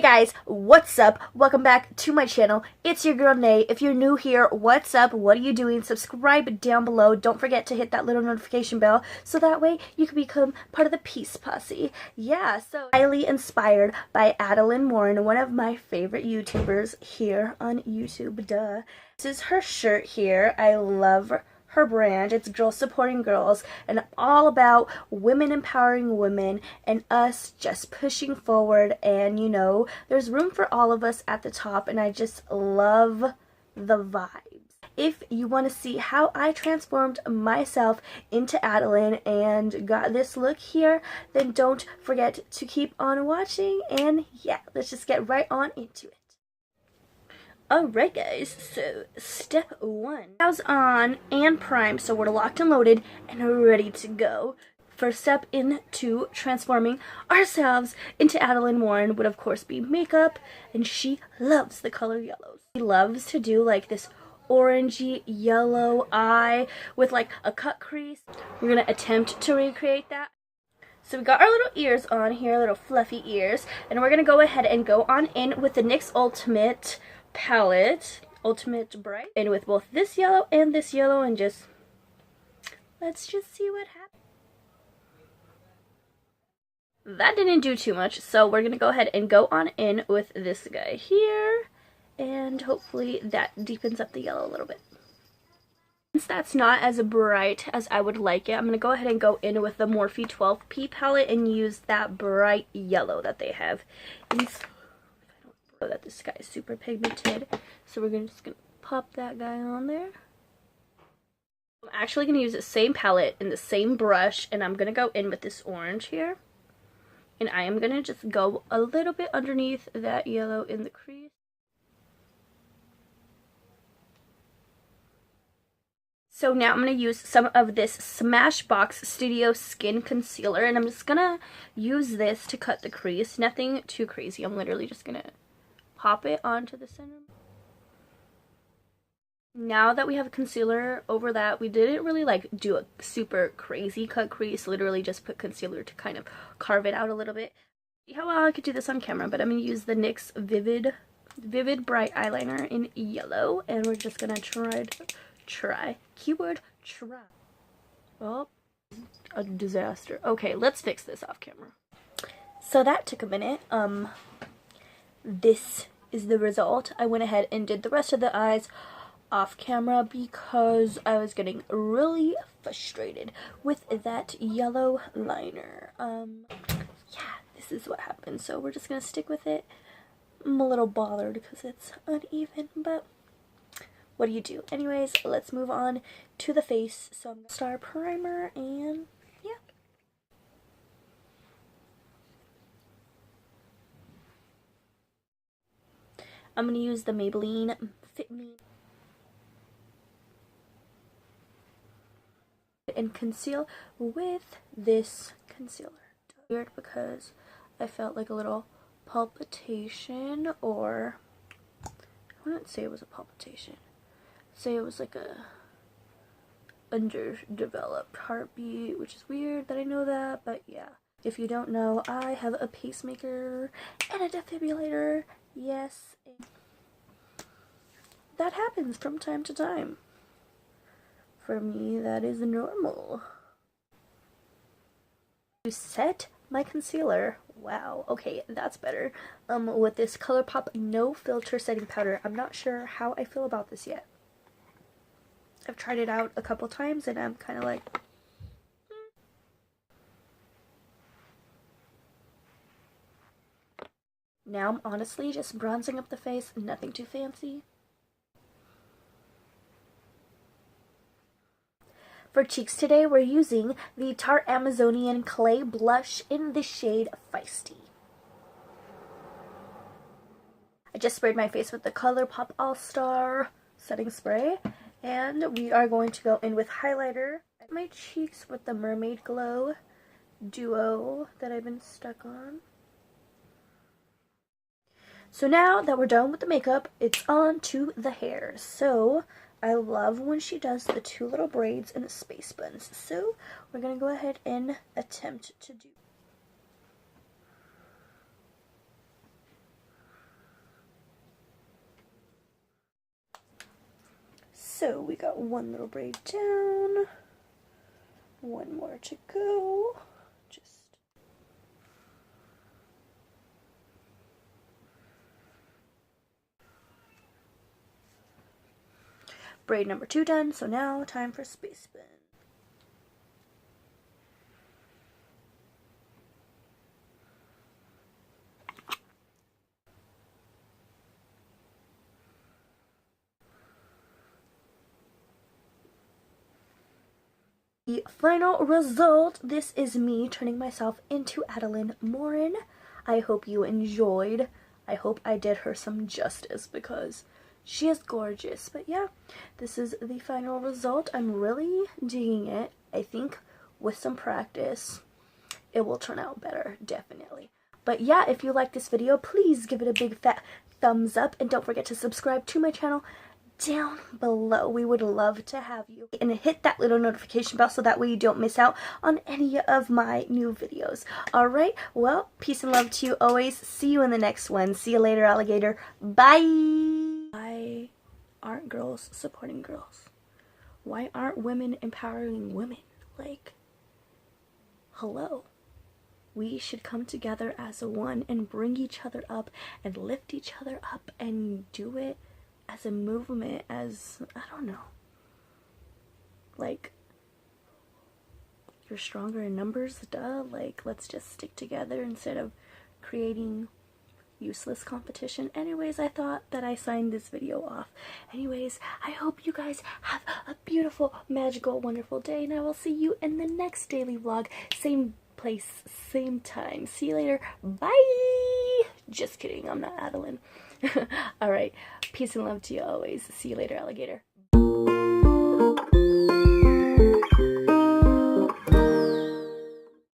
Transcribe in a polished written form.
guys, what's up? Welcome back to my channel. It's your girl Nay. If you're new here, what's up? What are you doing? Subscribe down below. Don't forget to hit that little notification bell so that way you can become part of the Peace Posse. Yeah, so highly inspired by ADELAINE MORIN, one of my favorite YouTubers here on YouTube. Duh. This is her shirt here. I love her brand. It's Girls Supporting Girls, and all about women empowering women and us just pushing forward. And you know, there's room for all of us at the top, and I just love the vibes. If you want to see how I transformed myself into ADELAINE and got this look here, then don't forget to keep on watching. And yeah, let's just get right on into it. Alright guys, so step 1. House on and primed, so we're locked and loaded and ready to go. First step into transforming ourselves into ADELAINE MORIN would of course be makeup, and she loves the color yellows. She loves to do like this orangey yellow eye with like a cut crease. We're going to attempt to recreate that. So we got our little ears on here, little fluffy ears, and we're going to go ahead and go on in with the NYX Ultimate palette, Ultimate Bright, and with both this yellow, and just let's just see what happens. That didn't do too much, so we're gonna go ahead and go on in with this guy here, and hopefully that deepens up the yellow a little bit. Since that's not as bright as I would like it, I'm gonna go ahead and go in with the Morphe 12P palette and use that bright yellow that they have inside. That this guy is super pigmented, so we're just gonna pop that guy on there. I'm actually gonna use the same palette and the same brush, and I'm gonna go in with this orange here, and I am gonna just go a little bit underneath that yellow in the crease. So now I'm going to use some of this Smashbox Studio Skin Concealer, and I'm just gonna use this to cut the crease. Nothing too crazy. I'm literally just gonna pop it onto the center. Now that we have concealer over that, we didn't really like do a super crazy cut crease, literally just put concealer to kind of carve it out a little bit. See how well I could do this on camera, but I'm going to use the NYX Vivid Bright Eyeliner in yellow, and we're just going to try. Keyword try. Oh, a disaster. Okay, let's fix this off camera. So that took a minute. This is the result. I went ahead and did the rest of the eyes off camera because I was getting really frustrated with that yellow liner. Yeah, this is what happened. So we're just gonna stick with it. I'm a little bothered because it's uneven, but what do you do? Anyways, let's move on to the face. So I'm gonna start primer, and yeah. I'm going to use the Maybelline Fit Me and conceal with this concealer. Weird because I felt like a little palpitation, or I wouldn't say it was a palpitation. Say it was like a underdeveloped heartbeat, which is weird that I know that, but yeah. If you don't know, I have a pacemaker and a defibrillator. Yes, that happens from time to time. For me, that is normal. To set my concealer, wow, okay, that's better. With this ColourPop No Filter Setting Powder, I'm not sure how I feel about this yet. I've tried it out a couple times, and I'm kind of like, Now I'm honestly just bronzing up the face, nothing too fancy. For cheeks today, we're using the Tarte Amazonian Clay Blush in the shade Feisty. I just sprayed my face with the ColourPop All-Star Setting Spray, and we are going to go in with highlighter. My cheeks with the Mermaid Glow duo that I've been stuck on. So now that we're done with the makeup, it's on to the hair. So I love when she does the two little braids and the space buns. So we're going to go ahead and attempt to do. So we got one little braid down, one more to go. Just braid number 2 done, so now time for space spin. The final result, this is me turning myself into ADELAINE Morin. I hope you enjoyed. I hope I did her some justice because she is gorgeous. But yeah, this is the final result. I'm really digging it. I think with some practice, it will turn out better, definitely. But yeah, if you like this video, please give it a big fat thumbs up. And don't forget to subscribe to my channel down below. We would love to have you, and hit that little notification bell so that way you don't miss out on any of my new videos. Alright, well, peace and love to you always. See you in the next one. See you later, alligator. Bye. Why aren't girls supporting girls? Why aren't women empowering women? Like, hello. We should come together as a one and bring each other up and lift each other up and do it as a movement, as, I don't know, like, you're stronger in numbers, duh, like, let's just stick together instead of creating useless competition. Anyways, I thought that I signed this video off. Anyways, I hope you guys have a beautiful, magical, wonderful day, and I will see you in the next daily vlog, same place, same time. See you later. Bye. Just kidding, I'm not ADELAINE. Alright, peace and love to you always. See you later, alligator.